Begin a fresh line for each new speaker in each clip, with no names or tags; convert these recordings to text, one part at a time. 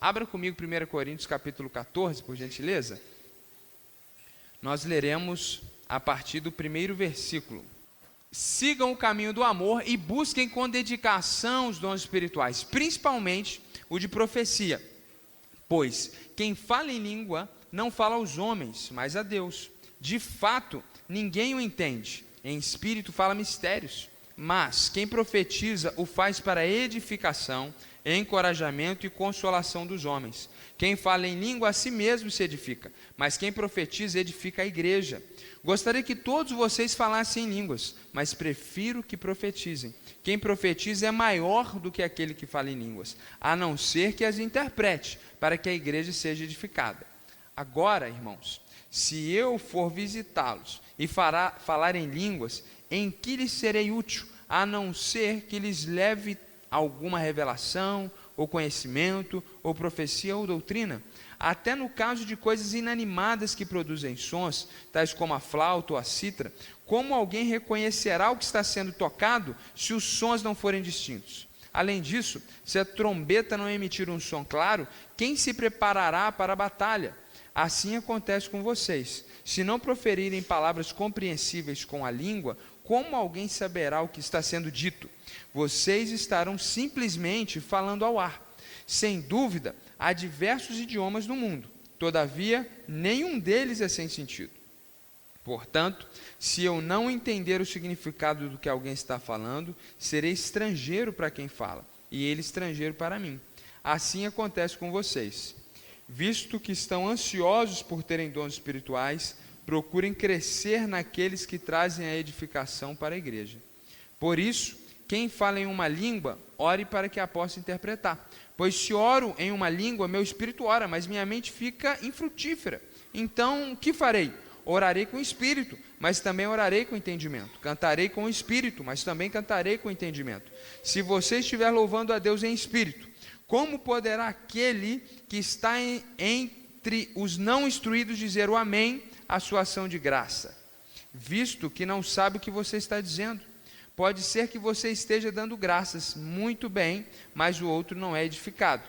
Abra comigo 1 Coríntios capítulo 14, por gentileza. Nós leremos a partir do primeiro versículo. Sigam o caminho do amor e busquem com dedicação os dons espirituais, principalmente o de profecia. Pois quem fala em língua não fala aos homens, mas a Deus. De fato, ninguém o entende. Em espírito fala mistérios. Mas quem profetiza o faz para edificação, encorajamento e consolação dos homens. Quem fala em língua a si mesmo se edifica, mas quem profetiza edifica a igreja. Gostaria que todos vocês falassem em línguas, mas prefiro que profetizem. Quem profetiza é maior do que aquele que fala em línguas, a não ser que as interprete, para que a igreja seja edificada. Agora, irmãos, se eu for visitá-los e falar em línguas, em que lhes serei útil, a não ser que lhes leve alguma revelação, ou conhecimento, ou profecia, ou doutrina? Até no caso de coisas inanimadas que produzem sons, tais como a flauta ou a cítara, como alguém reconhecerá o que está sendo tocado, se os sons não forem distintos? Além disso, se a trombeta não emitir um som claro, quem se preparará para a batalha? Assim acontece com vocês. Se não proferirem palavras compreensíveis com a língua, como alguém saberá o que está sendo dito? Vocês estarão simplesmente falando ao ar. Sem dúvida, há diversos idiomas no mundo. Todavia, nenhum deles é sem sentido. Portanto, se eu não entender o significado do que alguém está falando, serei estrangeiro para quem fala, e ele estrangeiro para mim. Assim acontece com vocês. Visto que estão ansiosos por terem dons espirituais, procurem crescer naqueles que trazem a edificação para a igreja. Por isso, quem fala em uma língua, ore para que a possa interpretar. Pois se oro em uma língua, meu espírito ora, mas minha mente fica infrutífera. Então, o que farei? Orarei com o espírito, mas também orarei com entendimento. Cantarei com o espírito, mas também cantarei com entendimento. Se você estiver louvando a Deus em espírito, como poderá aquele que está entre os não instruídos dizer o amém à sua ação de graça, visto que não sabe o que você está dizendo? Pode ser que você esteja dando graças, muito bem, mas o outro não é edificado.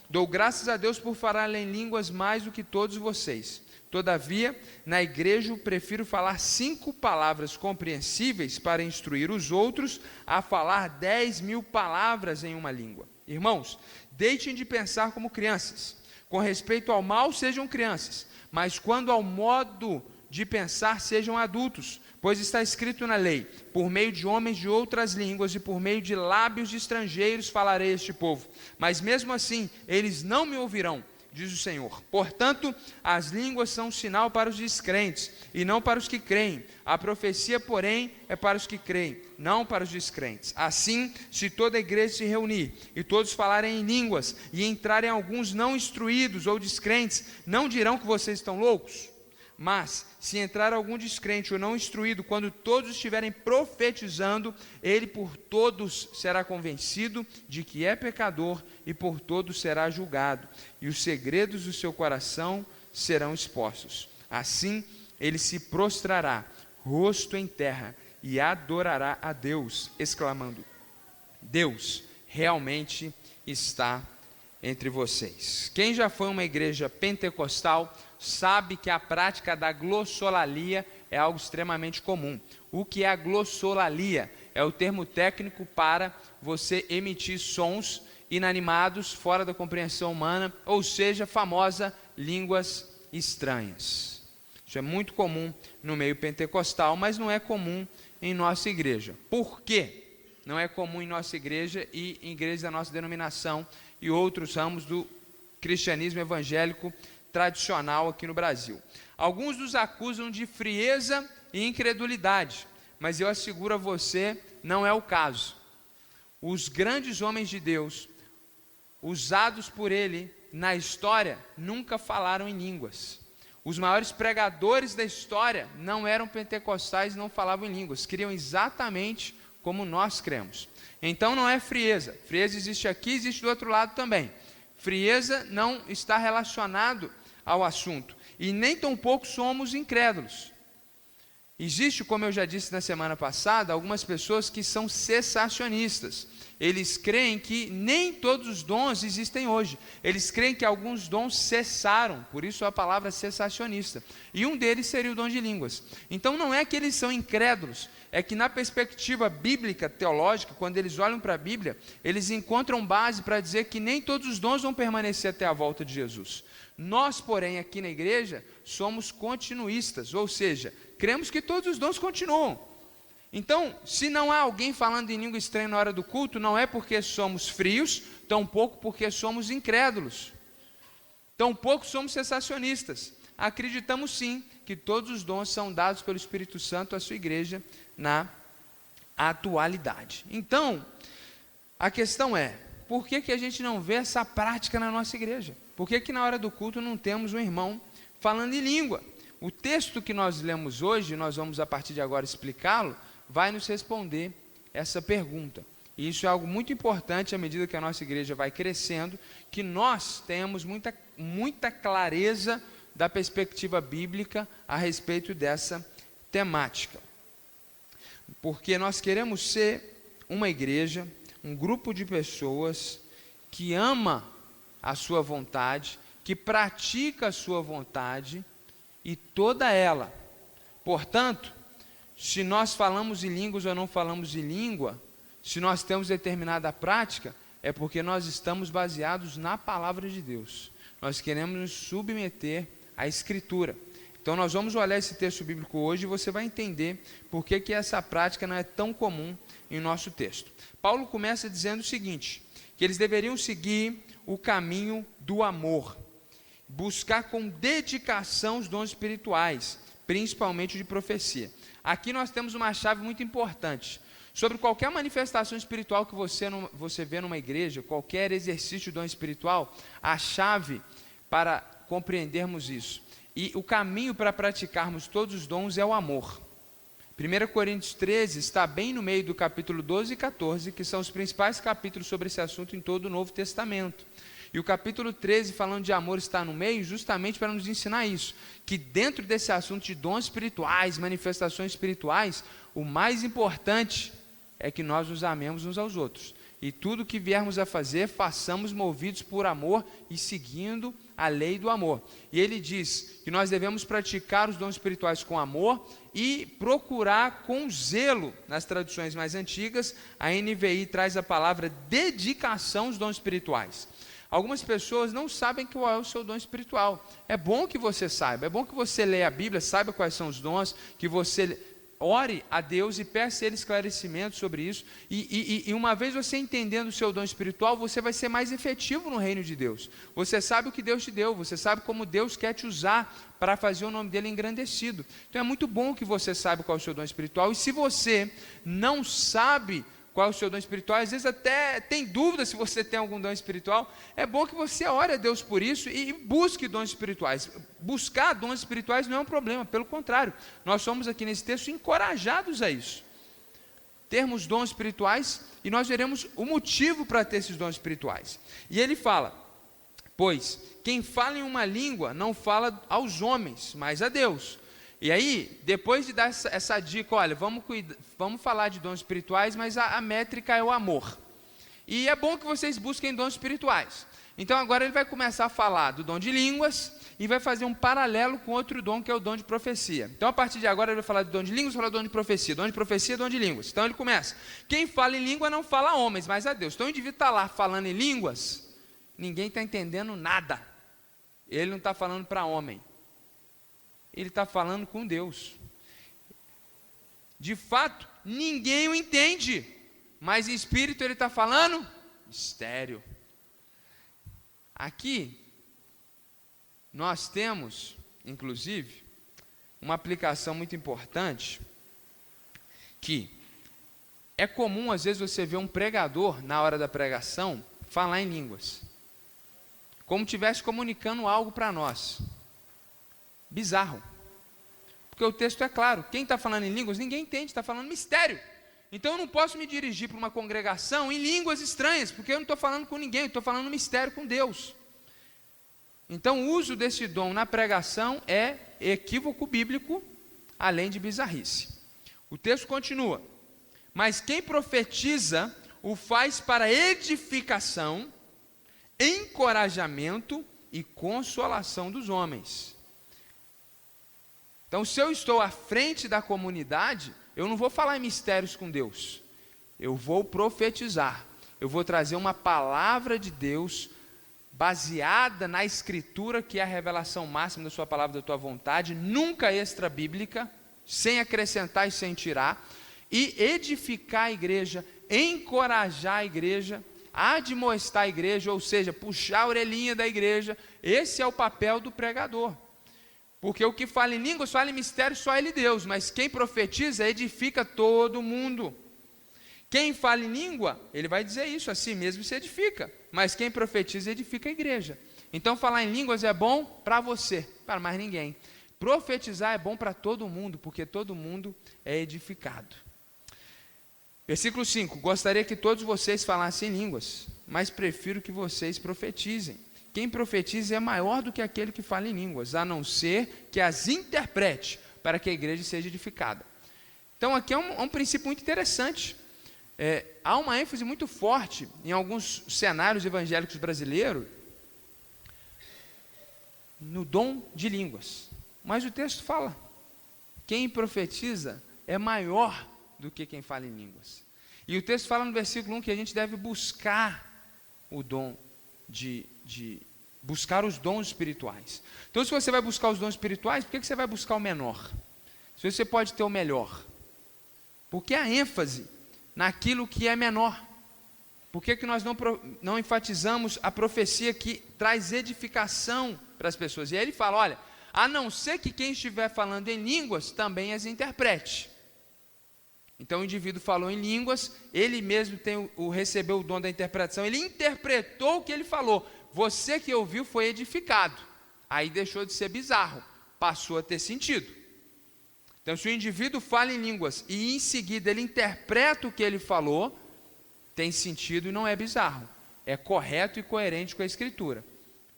Dou graças a Deus por falar em línguas mais do que todos vocês. Todavia, na igreja eu prefiro falar 5 palavras compreensíveis para instruir os outros a falar 10.000 palavras em uma língua. Irmãos, deixem de pensar como crianças. Com respeito ao mal, sejam crianças, mas quando ao modo de pensar, sejam adultos, pois está escrito na lei: por meio de homens de outras línguas e por meio de lábios de estrangeiros falarei a este povo, mas mesmo assim eles não me ouvirão, diz o Senhor. Portanto, as línguas são um sinal para os descrentes e não para os que creem. A profecia, porém, é para os que creem, não para os descrentes. Assim, se toda a igreja se reunir e todos falarem em línguas e entrarem alguns não instruídos ou descrentes, não dirão que vocês estão loucos? Mas, se entrar algum descrente ou não instruído, quando todos estiverem profetizando, ele por todos será convencido de que é pecador e por todos será julgado, e os segredos do seu coração serão expostos. Assim, ele se prostrará, rosto em terra, e adorará a Deus, exclamando: Deus realmente está entre vocês. Quem já foi uma igreja pentecostal sabe que a prática da glossolalia é algo extremamente comum. O que é a glossolalia? É o termo técnico para você emitir sons inanimados, fora da compreensão humana, ou seja, famosa línguas estranhas. Isso é muito comum no meio pentecostal, mas não é comum em nossa igreja. Por quê? Não é comum em nossa igreja e em igrejas da nossa denominação e outros ramos do cristianismo evangélico tradicional aqui no Brasil. Alguns nos acusam de frieza e incredulidade, mas eu asseguro a você, não é o caso. Os grandes homens de Deus, usados por ele na história, nunca falaram em línguas. Os maiores pregadores da história não eram pentecostais, não falavam em línguas, criam exatamente como nós cremos. Então não é frieza. Frieza existe aqui, existe do outro lado também. Frieza não está relacionado ao assunto, e nem tampouco somos incrédulos. Existe, como eu já disse na semana passada, algumas pessoas que são cessacionistas. Eles creem que nem todos os dons existem hoje. Eles creem que alguns dons cessaram, por isso a palavra cessacionista. E um deles seria o dom de línguas. Então não é que eles são incrédulos, é que na perspectiva bíblica, teológica, quando eles olham para a Bíblia, eles encontram base para dizer que nem todos os dons vão permanecer até a volta de Jesus. Nós, porém, aqui na igreja, somos continuistas, ou seja, cremos que todos os dons continuam. Então, se não há alguém falando em língua estranha na hora do culto, não é porque somos frios, tampouco porque somos incrédulos, tampouco somos cessacionistas. Acreditamos sim que todos os dons são dados pelo Espírito Santo à sua igreja na atualidade. Então, a questão é, por que a gente não vê essa prática na nossa igreja? Por que na hora do culto não temos um irmão falando em língua? O texto que nós lemos hoje, nós vamos a partir de agora explicá-lo, vai nos responder essa pergunta. E isso é algo muito importante à medida que a nossa igreja vai crescendo, que nós tenhamos muita clareza da perspectiva bíblica a respeito dessa temática. Porque nós queremos ser uma igreja, um grupo de pessoas que ama a sua vontade, que pratica a sua vontade, e toda ela. Portanto, se nós falamos em línguas ou não falamos em língua, se nós temos determinada prática, é porque nós estamos baseados na palavra de Deus. Nós queremos nos submeter à Escritura. Então nós vamos olhar esse texto bíblico hoje e você vai entender por que essa prática não é tão comum em nosso texto. Paulo começa dizendo o seguinte, que eles deveriam seguir o caminho do amor, buscar com dedicação os dons espirituais, principalmente de profecia. Aqui nós temos uma chave muito importante. Sobre qualquer manifestação espiritual que você vê numa igreja, qualquer exercício de dom espiritual, a chave para compreendermos isso, e o caminho para praticarmos todos os dons é o amor. 1 Coríntios 13 está bem no meio do capítulo 12 e 14, que são os principais capítulos sobre esse assunto em todo o Novo Testamento. E o capítulo 13, falando de amor, está no meio justamente para nos ensinar isso, que dentro desse assunto de dons espirituais, manifestações espirituais, o mais importante é que nós nos amemos uns aos outros. E tudo que viermos a fazer, façamos movidos por amor e seguindo a lei do amor. E ele diz que nós devemos praticar os dons espirituais com amor e procurar com zelo. Nas traduções mais antigas, a NVI traz a palavra dedicação aos dons espirituais. Algumas pessoas não sabem qual é o seu dom espiritual. É bom que você saiba, é bom que você leia a Bíblia, saiba quais são os dons, que você ore a Deus e peça a Ele esclarecimento sobre isso, e uma vez você entendendo o seu dom espiritual, você vai ser mais efetivo no reino de Deus. Você sabe o que Deus te deu, você sabe como Deus quer te usar para fazer o nome dele engrandecido. Então é muito bom que você saiba qual é o seu dom espiritual, e se você não sabe qual é o seu dom espiritual, às vezes até tem dúvida se você tem algum dom espiritual, é bom que você ore a Deus por isso e busque dons espirituais. Buscar dons espirituais não é um problema, pelo contrário, nós somos aqui nesse texto encorajados a isso, termos dons espirituais, e nós veremos o motivo para ter esses dons espirituais. E ele fala, pois quem fala em uma língua não fala aos homens, mas a Deus. E aí, depois de dar essa dica, olha, vamos falar de dons espirituais, mas a métrica é o amor. E é bom que vocês busquem dons espirituais. Então agora ele vai começar a falar do dom de línguas e vai fazer um paralelo com outro dom, que é o dom de profecia. Então a partir de agora ele vai falar do dom de línguas, falar do dom de profecia, dom de línguas. Então ele começa, quem fala em língua não fala a homens, mas a Deus. Então o indivíduo está lá falando em línguas, ninguém está entendendo nada. Ele não está falando para homem. Ele está falando com Deus. De fato, ninguém o entende, mas em espírito ele está falando mistério. Aqui, nós temos, inclusive, uma aplicação muito importante, que é comum, às vezes, você ver um pregador, na hora da pregação, falar em línguas, como estivesse comunicando algo para nós. Bizarro, porque o texto é claro, quem está falando em línguas, ninguém entende, está falando mistério. Então eu não posso me dirigir para uma congregação em línguas estranhas, porque eu não estou falando com ninguém, eu estou falando mistério com Deus. Então o uso desse dom na pregação é equívoco bíblico, além de bizarrice. O texto continua: mas quem profetiza o faz para edificação, encorajamento e consolação dos homens. Então, se eu estou à frente da comunidade, eu não vou falar em mistérios com Deus, eu vou profetizar, eu vou trazer uma palavra de Deus baseada na Escritura, que é a revelação máxima da sua palavra, da tua vontade, nunca extra-bíblica, sem acrescentar e sem tirar, e edificar a igreja, encorajar a igreja, admoestar a igreja, ou seja, puxar a orelhinha da igreja. Esse é o papel do pregador. Porque o que fala em línguas, fala em mistério, só ele Deus, mas quem profetiza edifica todo mundo. Quem fala em língua, ele vai dizer isso, assim mesmo se edifica, mas quem profetiza edifica a igreja. Então falar em línguas é bom para você, para mais ninguém. Profetizar é bom para todo mundo, porque todo mundo é edificado. Versículo 5: gostaria que todos vocês falassem línguas, mas prefiro que vocês profetizem. Quem profetiza é maior do que aquele que fala em línguas, a não ser que as interprete, para que a igreja seja edificada. Então aqui é um princípio muito interessante. Há uma ênfase muito forte em alguns cenários evangélicos brasileiros no dom de línguas, mas o texto fala: quem profetiza é maior do que quem fala em línguas. E o texto fala no versículo 1 que a gente deve buscar o dom buscar os dons espirituais. Então, se você vai buscar os dons espirituais, por que você vai buscar o menor? Se você pode ter o melhor, porque a ênfase naquilo que é menor. Por que nós não enfatizamos a profecia que traz edificação para as pessoas? E aí ele fala: olha, a não ser que quem estiver falando em línguas também as interprete. Então o indivíduo falou em línguas, ele mesmo recebeu o dom da interpretação, ele interpretou o que ele falou. Você que ouviu foi edificado. Aí deixou de ser bizarro, passou a ter sentido. Então, se o indivíduo fala em línguas e em seguida ele interpreta o que ele falou, tem sentido e não é bizarro. É correto e coerente com a Escritura.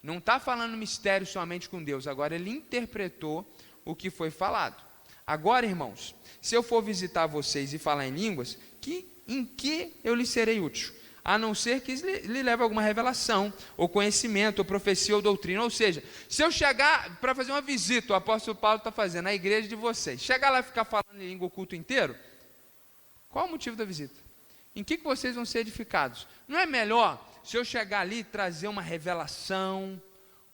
Não está falando mistério somente com Deus, agora ele interpretou o que foi falado. Agora, irmãos, se eu for visitar vocês e falar em línguas, em que eu lhe serei útil? A não ser que lhe leve alguma revelação, ou conhecimento, ou profecia, ou doutrina. Ou seja, se eu chegar para fazer uma visita, o apóstolo Paulo está fazendo na igreja de vocês, chegar lá e ficar falando em língua o culto inteiro, qual o motivo da visita? Em que vocês vão ser edificados? Não é melhor se eu chegar ali e trazer uma revelação,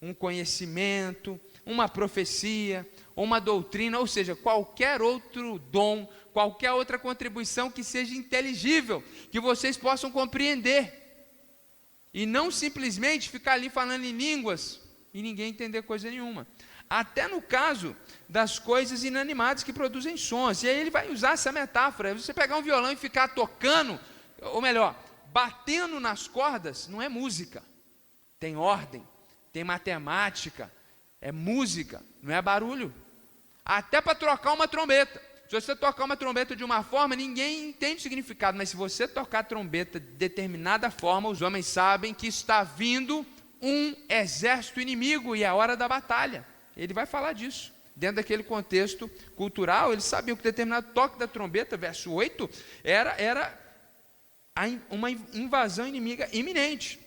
um conhecimento, uma profecia, uma doutrina, ou seja, qualquer outro dom, qualquer outra contribuição que seja inteligível, que vocês possam compreender, e não simplesmente ficar ali falando em línguas e ninguém entender coisa nenhuma. Até no caso das coisas inanimadas que produzem sons, e aí ele vai usar essa metáfora: você pegar um violão e ficar tocando, ou melhor, batendo nas cordas, não é música, tem ordem, tem matemática, é música, não é barulho. Até para trocar uma trombeta, se você tocar uma trombeta de uma forma, ninguém entende o significado, mas se você tocar a trombeta de determinada forma, os homens sabem que está vindo um exército inimigo e é a hora da batalha. Ele vai falar disso. Dentro daquele contexto cultural, eles sabiam que determinado toque da trombeta, verso 8, era uma invasão inimiga iminente.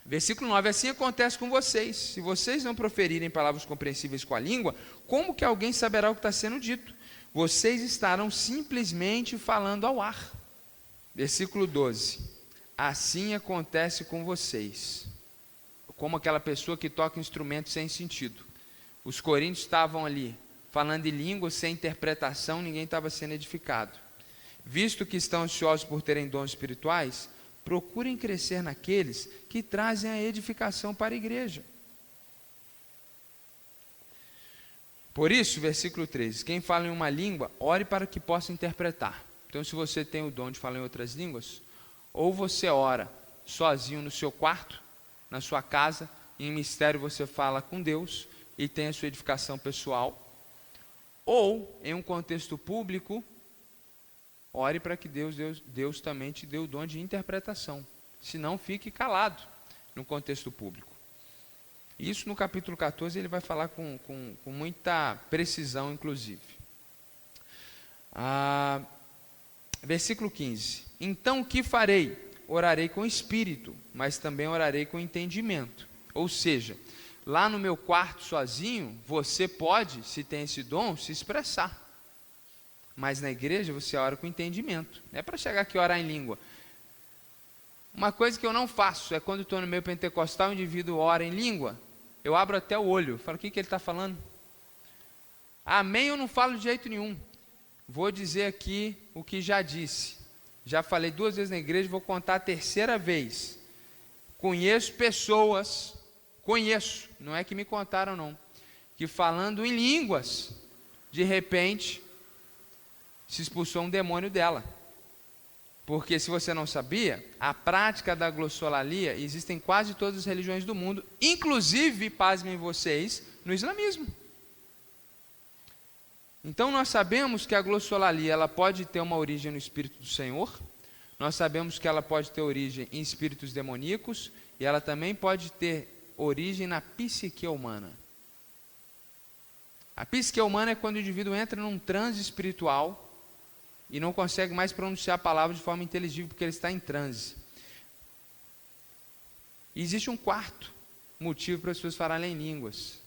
Versículo 9: assim acontece com vocês, se vocês não proferirem palavras compreensíveis com a língua, como que alguém saberá o que está sendo dito? Vocês estarão simplesmente falando ao ar. Versículo 12: assim acontece com vocês, como aquela pessoa que toca instrumento sem sentido. Os coríntios estavam ali, falando em língua, sem interpretação, ninguém estava sendo edificado. Visto que estão ansiosos por terem dons espirituais, procurem crescer naqueles que trazem a edificação para a igreja. Por isso, versículo 13, quem fala em uma língua, ore para que possa interpretar. Então, se você tem o dom de falar em outras línguas, ou você ora sozinho no seu quarto, na sua casa, em mistério você fala com Deus e tem a sua edificação pessoal, ou em um contexto público, ore para que Deus também te dê o dom de interpretação. Se não, fique calado no contexto público. Isso no capítulo 14 ele vai falar com muita precisão, inclusive. Versículo 15. Então o que farei? Orarei com espírito, mas também orarei com entendimento. Ou seja, lá no meu quarto sozinho, você pode, se tem esse dom, se expressar. Mas na igreja você ora com entendimento. Não é para chegar aqui e orar em língua. Uma coisa que eu não faço é quando estou no meio pentecostal, o indivíduo ora em língua, eu abro até o olho, falo, o que ele está falando? Amém eu não falo de jeito nenhum. Vou dizer aqui o que já disse. Já falei 2 vezes na igreja, vou contar a 3ª vez. Conheço pessoas, não é que me contaram não, que falando em línguas, de repente, se expulsou um demônio dela. Porque se você não sabia, a prática da glossolalia existe em quase todas as religiões do mundo, inclusive, pasmem vocês, no islamismo. Então nós sabemos que a glossolalia ela pode ter uma origem no Espírito do Senhor, nós sabemos que ela pode ter origem em espíritos demoníacos, e ela também pode ter origem na psique humana. A psique humana é quando o indivíduo entra num transe espiritual e não consegue mais pronunciar a palavra de forma inteligível porque ele está em transe. E existe um 4º motivo para as pessoas falarem em línguas.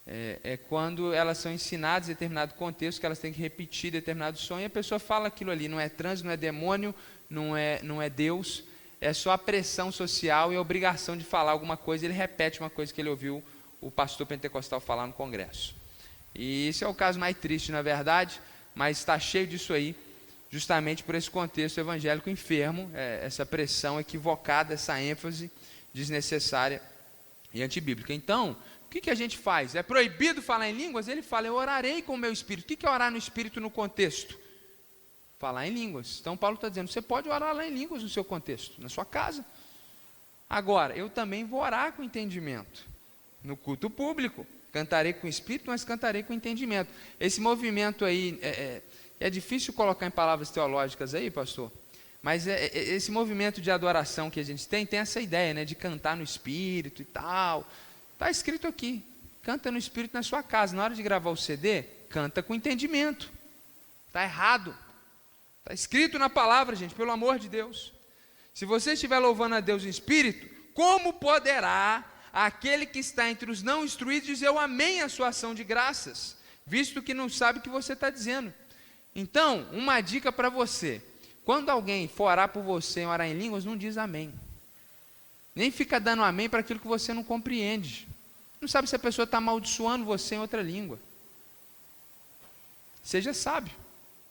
É quando elas são ensinadas em determinado contexto, que elas têm que repetir determinado sonho, e a pessoa fala aquilo ali, não é transe, não é demônio, não é Deus, é só a pressão social e a obrigação de falar alguma coisa, ele repete uma coisa que ele ouviu o pastor pentecostal falar no congresso. E esse é o caso mais triste, na verdade, mas está cheio disso aí, justamente por esse contexto evangélico enfermo, essa pressão equivocada, essa ênfase desnecessária e antibíblica. Então, o que a gente faz? É proibido falar em línguas? Ele fala, eu orarei com o meu espírito. O que é orar no espírito no contexto? Falar em línguas. Então Paulo está dizendo, você pode orar lá em línguas no seu contexto, na sua casa. Agora, eu também vou orar com entendimento, no culto público. Cantarei com espírito, mas cantarei com entendimento. Esse movimento aí, é difícil colocar em palavras teológicas aí, pastor, mas esse movimento de adoração que a gente tem essa ideia, né, de cantar no espírito e tal. Está escrito aqui, canta no espírito na sua casa. Na hora de gravar o CD, canta com entendimento. Está errado. Está escrito na palavra, gente, pelo amor de Deus. Se você estiver louvando a Deus em espírito, como poderá aquele que está entre os não instruídos dizer o amém à sua ação de graças, visto que não sabe o que você está dizendo? Então, uma dica para você, quando alguém for orar por você, orar em línguas, não diz amém. Nem fica dando amém para aquilo que você não compreende. Não sabe se a pessoa está amaldiçoando você em outra língua. Seja sábio.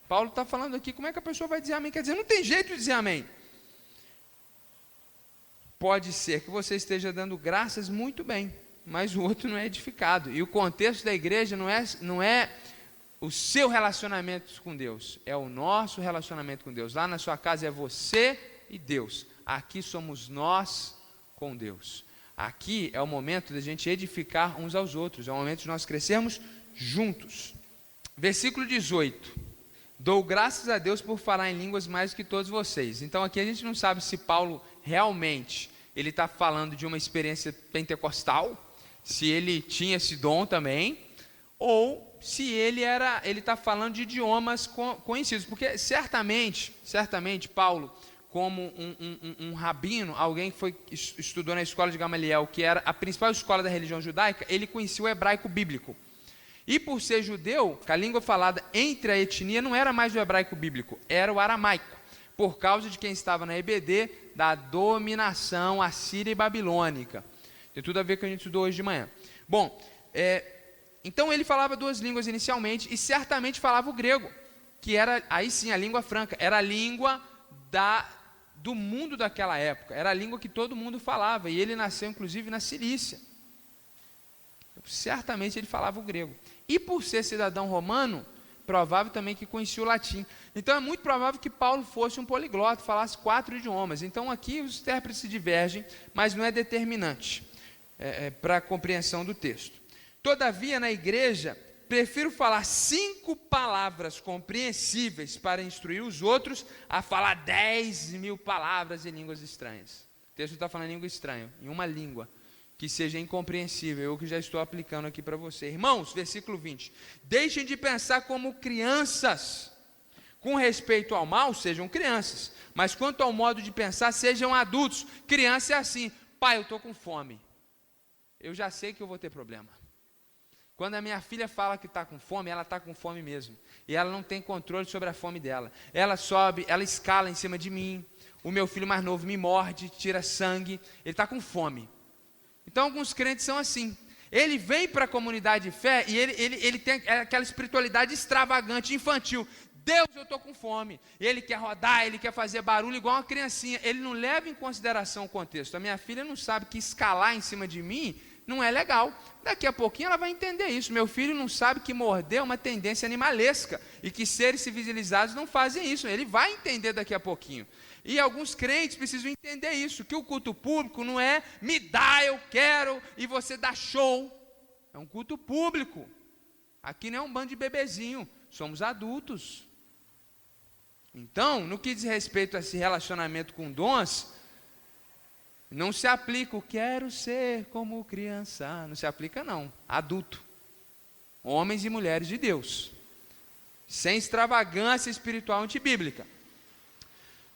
Paulo está falando aqui, como é que a pessoa vai dizer amém? Quer dizer, não tem jeito de dizer amém. Pode ser que você esteja dando graças muito bem, mas o outro não é edificado. E o contexto da igreja não é o seu relacionamento com Deus, é o nosso relacionamento com Deus. Lá na sua casa é você e Deus. Aqui somos nós com Deus. Aqui é o momento de a gente edificar uns aos outros, é o momento de nós crescermos juntos. Versículo 18. Dou graças a Deus por falar em línguas mais do que todos vocês. Então aqui a gente não sabe se Paulo realmente ele está falando de uma experiência pentecostal, se ele tinha esse dom também, ou se ele está falando de idiomas conhecidos, porque certamente Paulo, como um rabino, alguém que estudou na escola de Gamaliel, que era a principal escola da religião judaica, ele conhecia o hebraico bíblico. E por ser judeu, a língua falada entre a etnia não era mais o hebraico bíblico, era o aramaico, por causa de quem estava na EBD, da dominação assíria e babilônica. Tem tudo a ver com o que a gente estudou hoje de manhã. Bom, então ele falava 2 línguas inicialmente, e certamente falava o grego, que era, aí sim, a língua franca, era a língua do mundo daquela época, era a língua que todo mundo falava, e ele nasceu inclusive na Cilícia. Certamente ele falava o grego. E por ser cidadão romano, provável também que conhecia o latim. Então é muito provável que Paulo fosse um poliglota, falasse 4 idiomas. Então aqui os intérpretes se divergem, mas não é determinante para a compreensão do texto. Todavia, na igreja, prefiro falar 5 palavras compreensíveis para instruir os outros, a falar 10.000 palavras em línguas estranhas. O texto está falando em língua estranha, em uma língua que seja incompreensível, eu que já estou aplicando aqui para você. Irmãos, versículo 20, deixem de pensar como crianças, Com respeito ao mal, sejam crianças, mas quanto ao modo de pensar, sejam adultos. Criança é assim: pai, eu estou com fome. Eu já sei que eu vou ter problema. Quando a minha filha fala que está com fome, ela está com fome mesmo. E ela não tem controle sobre a fome dela. Ela sobe, ela escala em cima de mim. O meu filho mais novo me morde, tira sangue. Ele está com fome. Então alguns crentes são assim. Ele vem para a comunidade de fé e ele tem aquela espiritualidade extravagante, infantil. Deus, eu estou com fome. Ele quer rodar, ele quer fazer barulho igual uma criancinha. Ele não leva em consideração o contexto. A minha filha não sabe que escalar em cima de mim não é legal. Daqui a pouquinho ela vai entender isso. Meu filho não sabe que morder é uma tendência animalesca e que seres civilizados não fazem isso. Ele vai entender daqui a pouquinho. E alguns crentes precisam entender isso, que o culto público não é me dá, eu quero, e você dá show. É um culto público. Aqui não é um bando de bebezinho, somos adultos. Então, no que diz respeito a esse relacionamento com dons, não se aplica o quero ser como criança, não se aplica não, adulto, homens e mulheres de Deus, sem extravagância espiritual antibíblica,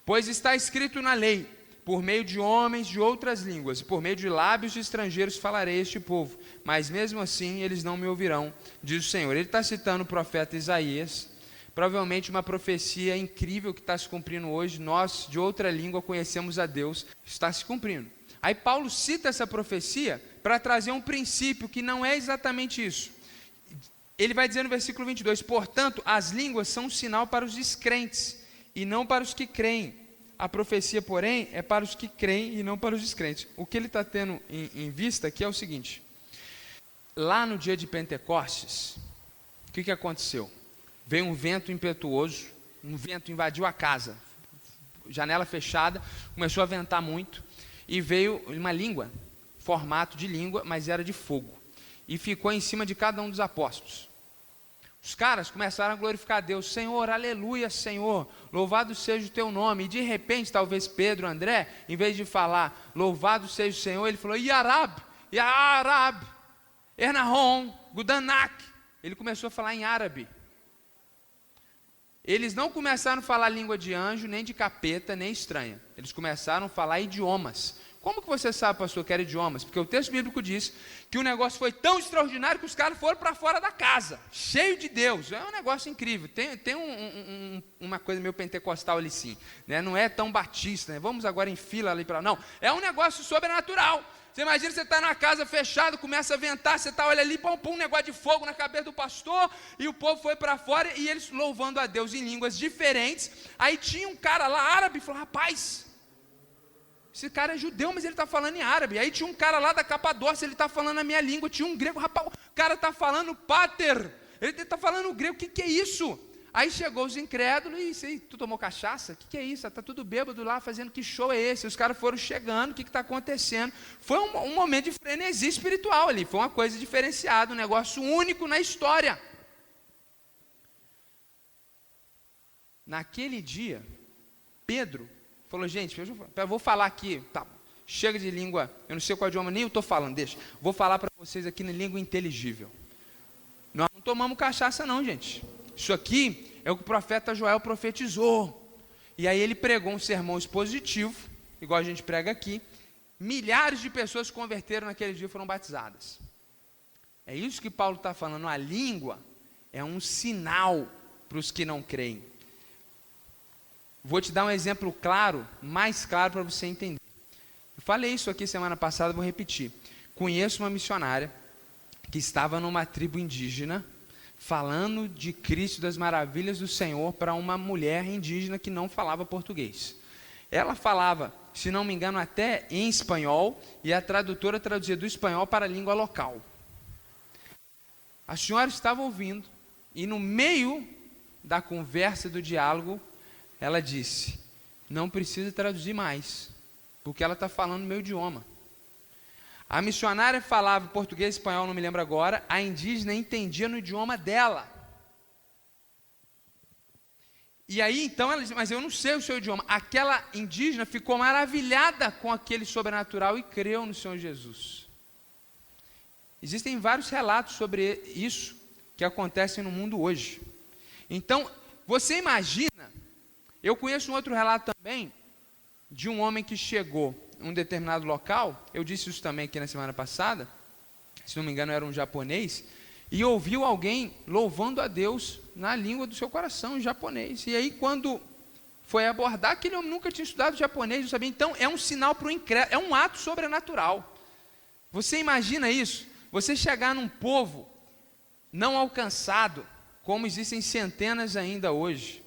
pois está escrito na lei, por meio de homens de outras línguas, por meio de lábios de estrangeiros falarei a este povo, mas mesmo assim eles não me ouvirão, diz o Senhor. Ele está citando o profeta Isaías, provavelmente uma profecia incrível que está se cumprindo hoje. Nós, de outra língua, conhecemos a Deus, está se cumprindo. Aí Paulo cita essa profecia para trazer um princípio que não é exatamente isso. Ele vai dizer no versículo 22, portanto, as línguas são um sinal para os descrentes e não para os que creem. A profecia, porém, é para os que creem e não para os descrentes. O que ele está tendo em vista aqui é o seguinte: lá no dia de Pentecostes, o que aconteceu? Veio um vento impetuoso, um vento invadiu a casa, janela fechada, começou a ventar muito, e veio uma língua, formato de língua, mas era de fogo, e ficou em cima de cada um dos apóstolos. Os caras começaram a glorificar a Deus, Senhor, aleluia, Senhor, louvado seja o teu nome, e de repente, talvez Pedro, André, em vez de falar, louvado seja o Senhor, ele falou, Yarab, Ernahon, Gudanak, ele começou a falar em árabe. Eles não começaram a falar língua de anjo, nem de capeta, nem estranha. Eles começaram a falar idiomas. Como que você sabe, pastor, que era idiomas? Porque o texto bíblico diz que o negócio foi tão extraordinário que os caras foram para fora da casa, cheio de Deus. É um negócio incrível. Tem uma coisa meio pentecostal ali sim, né? Não é tão batista, né? Vamos agora em fila ali para... Não, é um negócio sobrenatural. Você imagina, você está na casa fechada, começa a ventar, você está, olha ali, pum, um negócio de fogo na cabeça do pastor, e o povo foi para fora, e eles louvando a Deus em línguas diferentes. Aí tinha um cara lá, árabe, falou, rapaz, esse cara é judeu, mas ele está falando em árabe. Aí tinha um cara lá da Capadócia, ele está falando a minha língua. Tinha um grego, rapaz, o cara está falando pater, ele está falando grego, o que é isso? Aí chegou os incrédulos, e tu tomou cachaça? O que é isso? Está tudo bêbado lá, fazendo que show é esse? Os caras foram chegando, o que está acontecendo? Foi um momento de frenesi espiritual ali, foi uma coisa diferenciada, um negócio único na história. Naquele dia, Pedro falou, gente, eu vou falar aqui, tá, chega de língua, eu não sei qual idioma, nem eu estou falando, deixa, vou falar para vocês aqui na língua inteligível. Nós não tomamos cachaça não, gente. Isso aqui é o que o profeta Joel profetizou. E aí ele pregou um sermão expositivo, igual a gente prega aqui. Milhares de pessoas se converteram naquele dia e foram batizadas. É isso que Paulo está falando. A língua é um sinal para os que não creem. Vou te dar um exemplo claro, mais claro para você entender. Eu falei isso aqui semana passada, vou repetir. Conheço uma missionária que estava numa tribo indígena, falando de Cristo, das maravilhas do Senhor, para uma mulher indígena que não falava português. Ela falava, se não me engano, até em espanhol, e a tradutora traduzia do espanhol para a língua local. A senhora estava ouvindo, e no meio da conversa, do diálogo, ela disse, não precisa traduzir mais, porque ela está falando o meu idioma. A missionária falava português, espanhol, não me lembro agora, a indígena entendia no idioma dela. E aí, então, ela disse, mas eu não sei o seu idioma. Aquela indígena ficou maravilhada com aquele sobrenatural e creu no Senhor Jesus. Existem vários relatos sobre isso que acontecem no mundo hoje. Então, você imagina Eu conheço um outro relato também, de um homem que chegou em um determinado local, eu disse isso também aqui na semana passada, se não me engano era um japonês, e ouviu alguém louvando a Deus na língua do seu coração, em japonês. E aí quando foi abordar, aquele homem nunca tinha estudado japonês, não sabia. Então é um sinal para o incrédulo, é um ato sobrenatural. Você imagina isso? Você chegar num povo não alcançado, como existem centenas ainda hoje.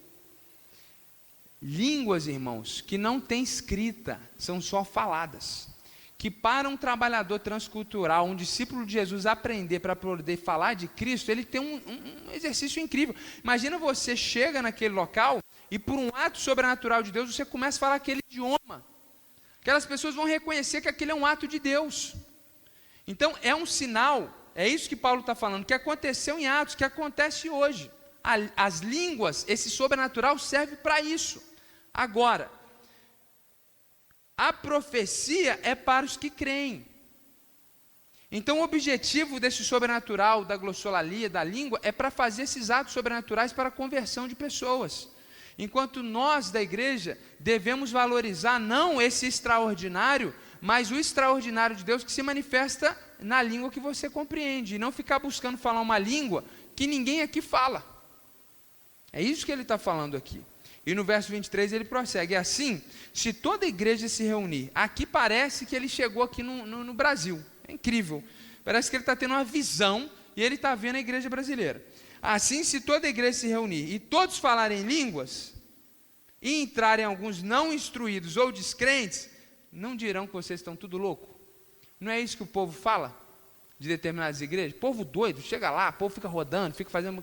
Línguas, irmãos, que não tem escrita, são só faladas. Que para um trabalhador transcultural, um discípulo de Jesus aprender para poder falar de Cristo, ele tem um exercício incrível. Imagina você chega naquele local e por um ato sobrenatural de Deus, você começa a falar aquele idioma. Aquelas pessoas vão reconhecer que aquele é um ato de Deus. Então é um sinal, é isso que Paulo está falando, que aconteceu em Atos, que acontece hoje. As línguas, esse sobrenatural serve para isso. Agora, a profecia é para os que creem. Então o objetivo desse sobrenatural, da glossolalia, da língua, é para fazer esses atos sobrenaturais para a conversão de pessoas. Enquanto nós da igreja devemos valorizar não esse extraordinário, mas o extraordinário de Deus que se manifesta na língua que você compreende, e não ficar buscando falar uma língua que ninguém aqui fala. É isso que ele está falando aqui. E no verso 23 ele prossegue, assim, se toda a igreja se reunir, aqui parece que ele chegou aqui no Brasil, é incrível, parece que ele está tendo uma visão, e ele está vendo a igreja brasileira. Assim, se toda a igreja se reunir, e todos falarem línguas, e entrarem alguns não instruídos ou descrentes, não dirão que vocês estão tudo louco? Não é isso que o povo fala, de determinadas igrejas? Povo doido, chega lá, o povo fica rodando, fica fazendo...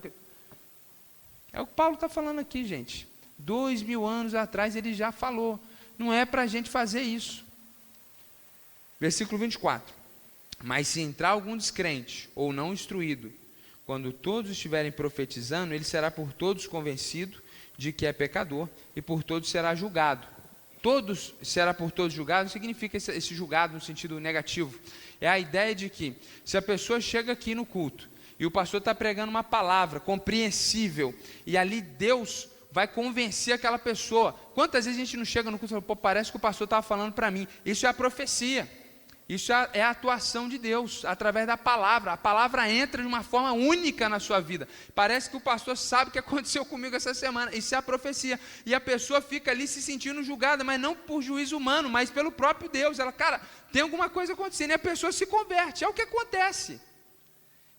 É o que Paulo está falando aqui, gente. 2000 anos atrás ele já falou, não é para a gente fazer isso. Versículo 24, mas se entrar algum descrente ou não instruído, quando todos estiverem profetizando, ele será por todos convencido de que é pecador, e por todos será julgado. Será por todos julgado, não significa esse julgado no sentido negativo, é a ideia de que, se a pessoa chega aqui no culto, e o pastor está pregando uma palavra compreensível, e ali Deus vai convencer aquela pessoa. Quantas vezes a gente não chega no culto e fala, pô, parece que o pastor estava falando para mim. Isso é a profecia. Isso é a atuação de Deus, através da palavra. A palavra entra de uma forma única na sua vida. Parece que o pastor sabe o que aconteceu comigo essa semana. Isso é a profecia. E a pessoa fica ali se sentindo julgada, mas não por juízo humano, mas pelo próprio Deus. Ela, cara, tem alguma coisa acontecendo. E a pessoa se converte. É o que acontece.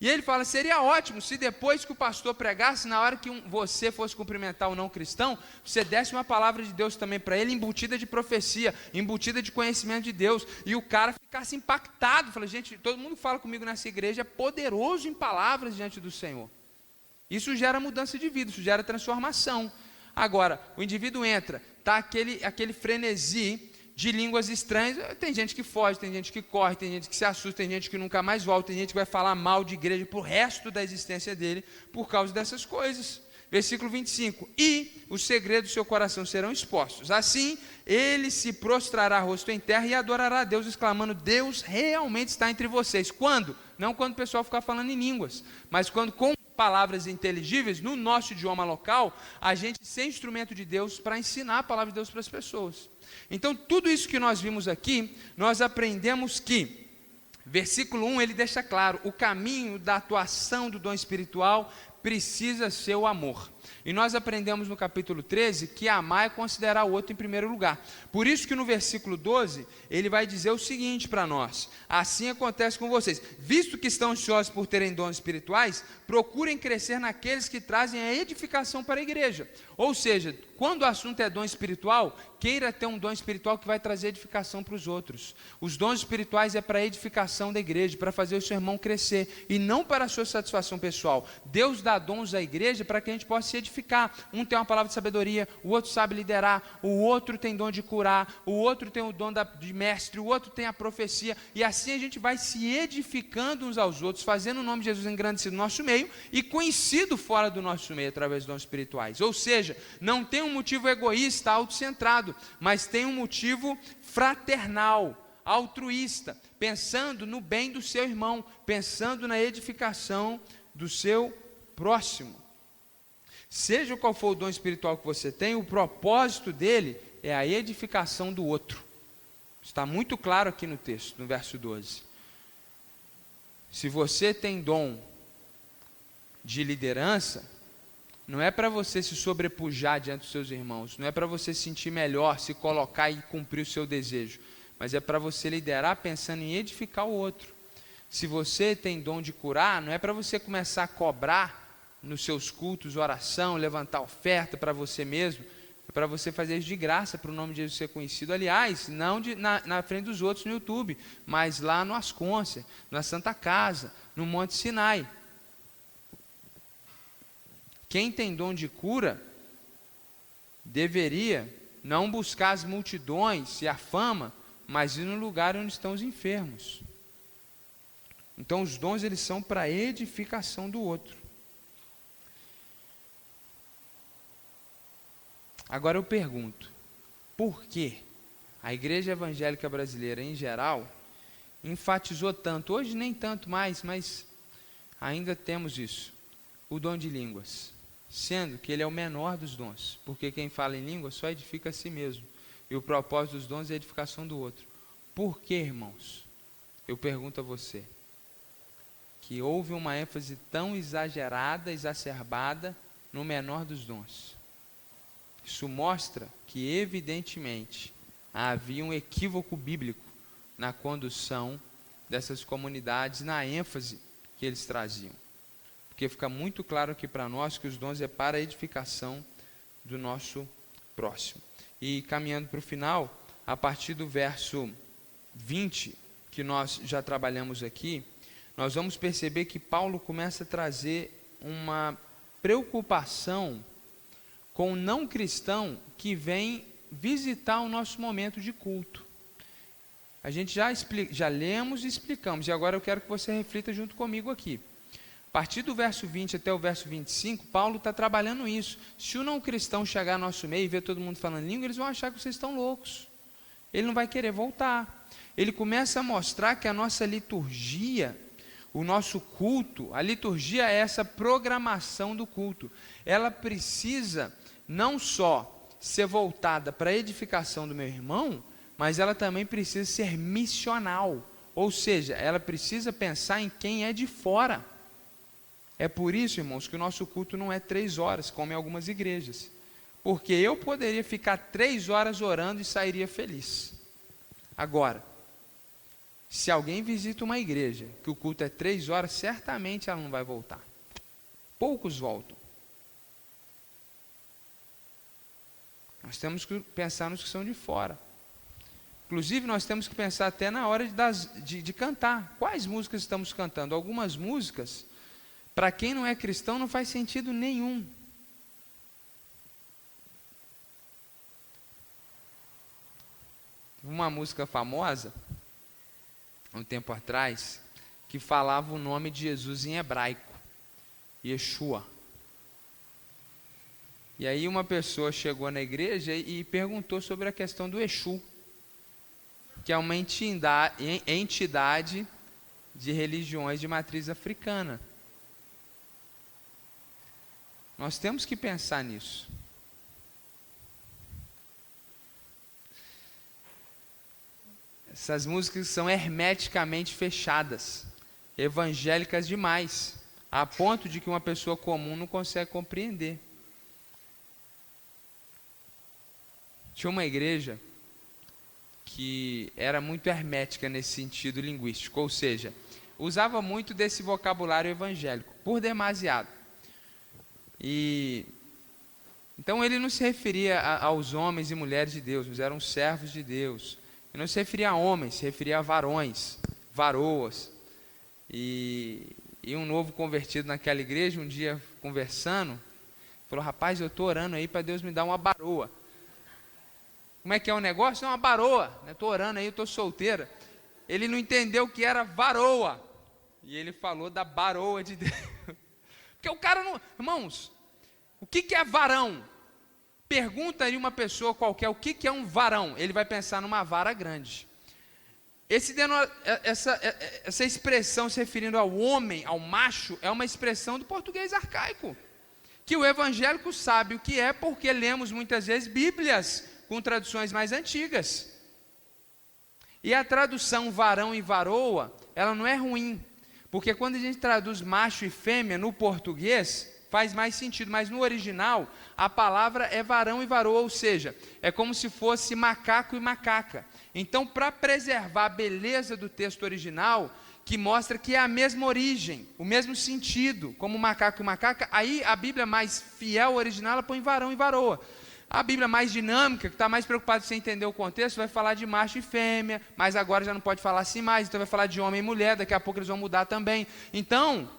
E ele fala, seria ótimo se depois que o pastor pregasse, na hora que você fosse cumprimentar o não cristão, você desse uma palavra de Deus também para ele, embutida de profecia, embutida de conhecimento de Deus, e o cara ficasse impactado, fala, gente, todo mundo fala comigo nessa igreja, é poderoso em palavras diante do Senhor. Isso gera mudança de vida, isso gera transformação. Agora, o indivíduo entra, está aquele frenesi de línguas estranhas, tem gente que foge, tem gente que corre, tem gente que se assusta, tem gente que nunca mais volta, tem gente que vai falar mal de igreja para o resto da existência dele, por causa dessas coisas. Versículo 25, e os segredos do seu coração serão expostos, assim ele se prostrará rosto em terra e adorará a Deus, exclamando, Deus realmente está entre vocês. Quando? Não quando o pessoal ficar falando em línguas, mas quando com palavras inteligíveis, no nosso idioma local, a gente ser instrumento de Deus para ensinar a palavra de Deus para as pessoas. Então, tudo isso que nós vimos aqui, nós aprendemos que, versículo 1, ele deixa claro, o caminho da atuação do dom espiritual precisa ser o amor. E nós aprendemos no capítulo 13 que amar é considerar o outro em primeiro lugar. Por isso que no versículo 12, ele vai dizer o seguinte para nós, assim acontece com vocês, visto que estão ansiosos por terem dons espirituais, procurem crescer naqueles que trazem a edificação para a igreja. Ou seja, quando o assunto é dom espiritual, queira ter um dom espiritual que vai trazer edificação para os outros. Os dons espirituais é para a edificação da igreja, para fazer o seu irmão crescer, e não para a sua satisfação pessoal. Deus dá dons à igreja para que a gente possa se edificar. Um tem uma palavra de sabedoria, o outro sabe liderar, o outro tem dom de curar, o outro tem o dom de mestre, o outro tem a profecia, e assim a gente vai se edificando uns aos outros, fazendo o nome de Jesus engrandecido no nosso meio e conhecido fora do nosso meio através dos dons espirituais. Ou seja, não tem um motivo egoísta, autocentrado, mas tem um motivo fraternal, altruísta, pensando no bem do seu irmão, pensando na edificação do seu próximo. Seja qual for o dom espiritual que você tem, o propósito dele é a edificação do outro. Está muito claro aqui no texto, no verso 12. Se você tem dom de liderança, não é para você se sobrepujar diante dos seus irmãos, não é para você se sentir melhor, se colocar e cumprir o seu desejo, mas é para você liderar pensando em edificar o outro. Se você tem dom de curar, não é para você começar a cobrar nos seus cultos, oração, levantar oferta para você mesmo, é para você fazer isso de graça, para o nome de Jesus ser conhecido. Aliás, não na frente dos outros no YouTube, mas lá no Ascôncia, na Santa Casa, no Monte Sinai. Quem tem dom de cura, deveria não buscar as multidões e a fama, mas ir no lugar onde estão os enfermos. Então os dons, eles são para a edificação do outro. Agora eu pergunto, por que a igreja evangélica brasileira em geral enfatizou tanto, hoje nem tanto mais, mas ainda temos isso, o dom de línguas, sendo que ele é o menor dos dons, porque quem fala em língua só edifica a si mesmo, e o propósito dos dons é a edificação do outro. Por que, irmãos? Eu pergunto a você, que houve uma ênfase tão exagerada, exacerbada no menor dos dons. Isso mostra que, evidentemente, havia um equívoco bíblico na condução dessas comunidades, na ênfase que eles traziam. Porque fica muito claro aqui para nós que os dons é para a edificação do nosso próximo. E caminhando para o final, a partir do verso 20, que nós já trabalhamos aqui, nós vamos perceber que Paulo começa a trazer uma preocupação com o não cristão que vem visitar o nosso momento de culto. A gente já lemos e explicamos, e agora eu quero que você reflita junto comigo aqui. A partir do verso 20 até o verso 25, Paulo está trabalhando isso. Se o não cristão chegar ao nosso meio e ver todo mundo falando língua, eles vão achar que vocês estão loucos. Ele não vai querer voltar. Ele começa a mostrar que a nossa liturgia, o nosso culto, a liturgia é essa programação do culto. Ela precisa não só ser voltada para a edificação do meu irmão, mas ela também precisa ser missional. Ou seja, ela precisa pensar em quem é de fora. É por isso, irmãos, que o nosso culto não é 3 horas, como em algumas igrejas. Porque eu poderia ficar 3 horas orando e sairia feliz. Agora, se alguém visita uma igreja que o culto é 3 horas, certamente ela não vai voltar. Poucos voltam. Nós temos que pensar nos que são de fora. Inclusive, nós temos que pensar até na hora de cantar. Quais músicas estamos cantando? Algumas músicas, para quem não é cristão, não faz sentido nenhum. Uma música famosa, um tempo atrás, que falava o nome de Jesus em hebraico, Yeshua. E aí uma pessoa chegou na igreja e perguntou sobre a questão do Exu, que é uma entidade de religiões de matriz africana. Nós temos que pensar nisso. Essas músicas são hermeticamente fechadas, evangélicas demais, a ponto de que uma pessoa comum não consegue compreender. Tinha uma igreja que era muito hermética nesse sentido linguístico, ou seja, usava muito desse vocabulário evangélico, por demasiado. Então ele não se referia aos homens e mulheres de Deus, mas eram servos de Deus. Ele não se referia a homens, se referia a varões, varoas. E um novo convertido naquela igreja, um dia conversando, falou: rapaz, eu estou orando aí para Deus me dar uma baroa. Como é que é o negócio? É uma baroa. Estou orando aí, eu estou solteira. Ele não entendeu o que era varoa. E ele falou da baroa de Deus. Porque o cara não... Irmãos, o que é varão? Pergunta aí uma pessoa qualquer o que é um varão. Ele vai pensar numa vara grande. Essa expressão se referindo ao homem, ao macho, é uma expressão do português arcaico, que o evangélico sabe o que é, porque lemos muitas vezes Bíblias com traduções mais antigas. E a tradução varão e varoa, ela não é ruim, porque quando a gente traduz macho e fêmea no português, faz mais sentido, mas no original, a palavra é varão e varoa, ou seja, é como se fosse macaco e macaca. Então, para preservar a beleza do texto original, que mostra que é a mesma origem, o mesmo sentido, como macaco e macaca, aí a Bíblia mais fiel ao original, ela põe varão e varoa. A Bíblia mais dinâmica, que está mais preocupada em você entender o contexto, vai falar de macho e fêmea, mas agora já não pode falar assim mais, então vai falar de homem e mulher, daqui a pouco eles vão mudar também. Então,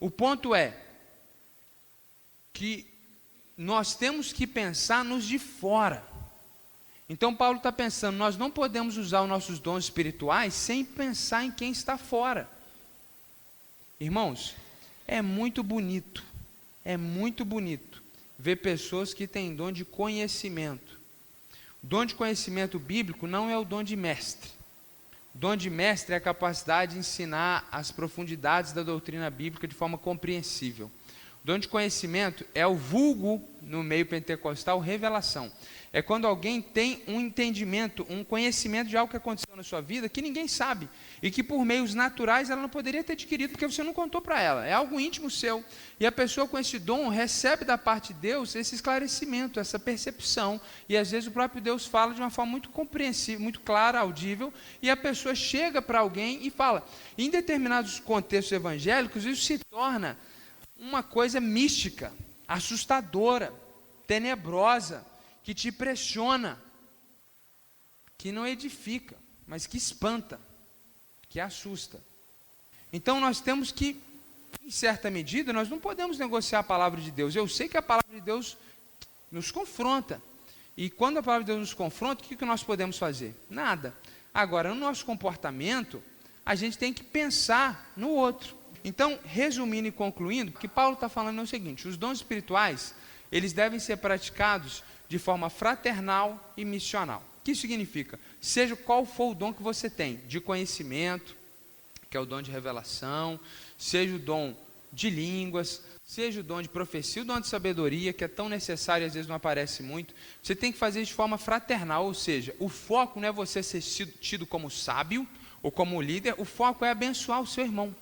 o ponto é que nós temos que pensar nos de fora. Então Paulo está pensando, nós não podemos usar os nossos dons espirituais sem pensar em quem está fora. Irmãos, é muito bonito ver pessoas que têm dom de conhecimento. O dom de conhecimento bíblico não é o dom de mestre. O dom de mestre é a capacidade de ensinar as profundidades da doutrina bíblica de forma compreensível. O dom de conhecimento é o vulgo, no meio pentecostal, revelação. É quando alguém tem um entendimento, um conhecimento de algo que aconteceu na sua vida que ninguém sabe e que por meios naturais ela não poderia ter adquirido porque você não contou para ela, é algo íntimo seu. E a pessoa com esse dom recebe da parte de Deus esse esclarecimento, essa percepção, e às vezes o próprio Deus fala de uma forma muito compreensível, muito clara, audível, e a pessoa chega para alguém e fala. Em determinados contextos evangélicos isso se torna uma coisa mística, assustadora, tenebrosa, que te pressiona, que não edifica, mas que espanta, que assusta. Então nós temos que, em certa medida, nós não podemos negociar a palavra de Deus. Eu sei que a palavra de Deus nos confronta, e quando a palavra de Deus nos confronta, o que nós podemos fazer? Nada. Agora, no nosso comportamento, a gente tem que pensar no outro. Então, resumindo e concluindo, o que Paulo está falando é o seguinte: os dons espirituais, eles devem ser praticados de forma fraternal e missional. O que significa? Seja qual for o dom que você tem, de conhecimento, que é o dom de revelação, seja o dom de línguas, seja o dom de profecia, o dom de sabedoria, que é tão necessário e às vezes não aparece muito, você tem que fazer isso de forma fraternal, ou seja, o foco não é você ser tido como sábio ou como líder, o foco é abençoar o seu irmão.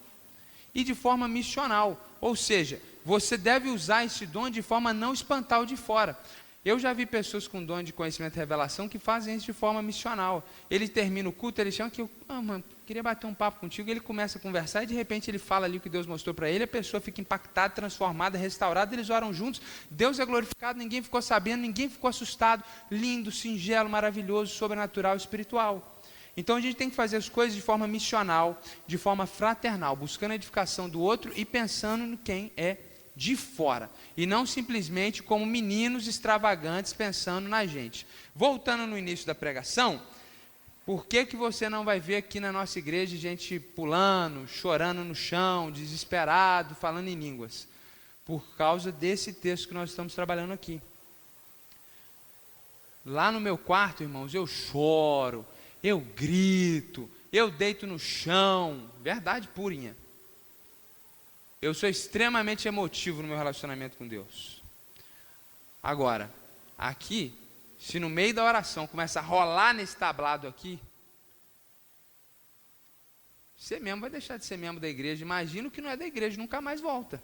E de forma missional, ou seja, você deve usar esse dom de forma a não espantar o de fora. Eu já vi pessoas com dom de conhecimento e revelação que fazem isso de forma missional. Ele termina o culto, ele chama que mano, queria bater um papo contigo, ele começa a conversar e de repente ele fala ali o que Deus mostrou para ele, a pessoa fica impactada, transformada, restaurada, eles oram juntos, Deus é glorificado, ninguém ficou sabendo, ninguém ficou assustado, lindo, singelo, maravilhoso, sobrenatural, espiritual. Então a gente tem que fazer as coisas de forma missional, de forma fraternal, buscando a edificação do outro e pensando no quem é de fora, e não simplesmente como meninos extravagantes pensando na gente. Voltando no início da pregação, por que você não vai ver aqui na nossa igreja gente pulando, chorando no chão, desesperado, falando em línguas? Por causa desse texto que nós estamos trabalhando aqui. Lá no meu quarto, irmãos, eu choro, eu grito, eu deito no chão, verdade purinha. Eu sou extremamente emotivo no meu relacionamento com Deus. Agora, aqui, se no meio da oração começa a rolar nesse tablado aqui, você mesmo vai deixar de ser membro da igreja. Imagina o que não é da igreja, nunca mais volta.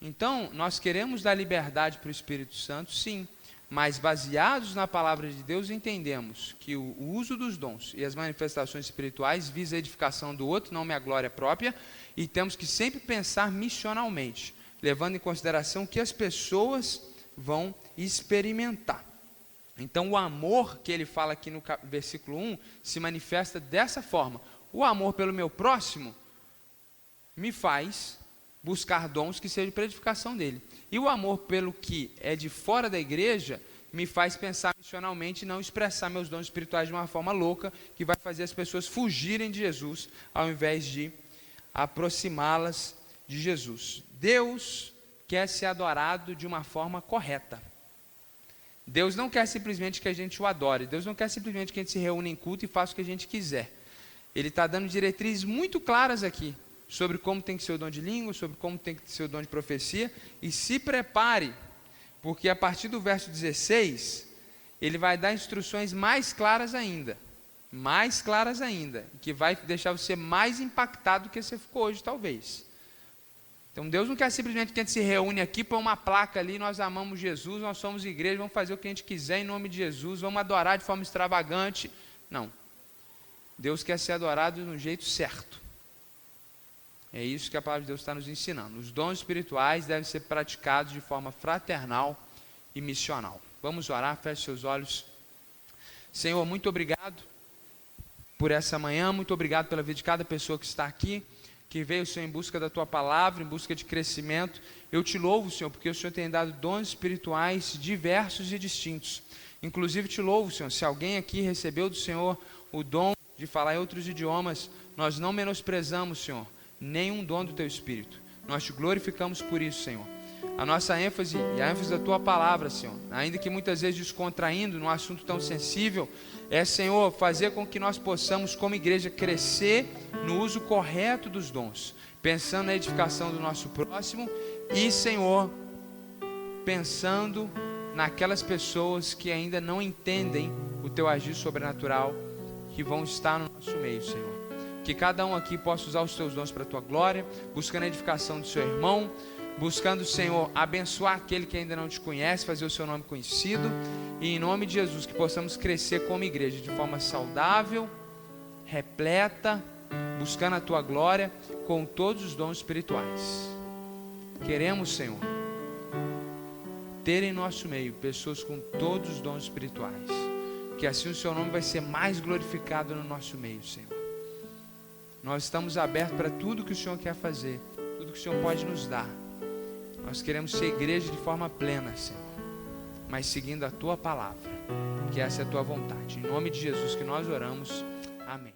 Então, nós queremos dar liberdade para o Espírito Santo, sim, mas baseados na palavra de Deus, entendemos que o uso dos dons e as manifestações espirituais visa a edificação do outro, não minha glória própria, e temos que sempre pensar missionalmente, levando em consideração que as pessoas vão experimentar. Então o amor que ele fala aqui no versículo 1 se manifesta dessa forma: o amor pelo meu próximo me faz buscar dons que sejam para edificação dele. E o amor pelo que é de fora da igreja me faz pensar missionalmente e não expressar meus dons espirituais de uma forma louca, que vai fazer as pessoas fugirem de Jesus, ao invés de aproximá-las de Jesus. Deus quer ser adorado de uma forma correta. Deus não quer simplesmente que a gente o adore. Deus não quer simplesmente que a gente se reúna em culto e faça o que a gente quiser. Ele está dando diretrizes muito claras aqui. sobre como tem que ser o dom de língua, sobre como tem que ser o dom de profecia, e se prepare, porque a partir do verso 16, ele vai dar instruções mais claras ainda, que vai deixar você mais impactado do que você ficou hoje, talvez. Então Deus não quer simplesmente que a gente se reúne aqui, põe uma placa ali, nós amamos Jesus, nós somos igreja, vamos fazer o que a gente quiser em nome de Jesus, vamos adorar de forma extravagante. Não. Deus quer ser adorado de um jeito certo. É isso que a palavra de Deus está nos ensinando. Os dons espirituais devem ser praticados de forma fraternal e missional. Vamos orar, feche seus olhos. Senhor, muito obrigado por essa manhã, muito obrigado pela vida de cada pessoa que está aqui, que veio, Senhor, em busca da Tua palavra, em busca de crescimento. Eu te louvo, Senhor, porque o Senhor tem dado dons espirituais diversos e distintos. Inclusive te louvo, Senhor, se alguém aqui recebeu do Senhor o dom de falar em outros idiomas, nós não menosprezamos, Senhor, nenhum dom do Teu Espírito. Nós te glorificamos por isso, Senhor. A nossa ênfase e a ênfase da Tua palavra, Senhor, ainda que muitas vezes descontraindo num assunto tão sensível, é, Senhor, fazer com que nós possamos, como igreja, crescer no uso correto dos dons, pensando na edificação do nosso próximo e, Senhor, pensando naquelas pessoas que ainda não entendem o Teu agir sobrenatural, que vão estar no nosso meio, Senhor. Que cada um aqui possa usar os Teus dons para a Tua glória, buscando a edificação do seu irmão, buscando, Senhor, abençoar aquele que ainda não te conhece, fazer o seu nome conhecido, e em nome de Jesus, que possamos crescer como igreja de forma saudável, repleta, buscando a Tua glória, com todos os dons espirituais. Queremos, Senhor, ter em nosso meio pessoas com todos os dons espirituais, que assim o seu nome vai ser mais glorificado no nosso meio, Senhor. Nós estamos abertos para tudo que o Senhor quer fazer, tudo que o Senhor pode nos dar. Nós queremos ser igreja de forma plena, Senhor, mas seguindo a Tua palavra, que essa é a Tua vontade. Em nome de Jesus que nós oramos. Amém.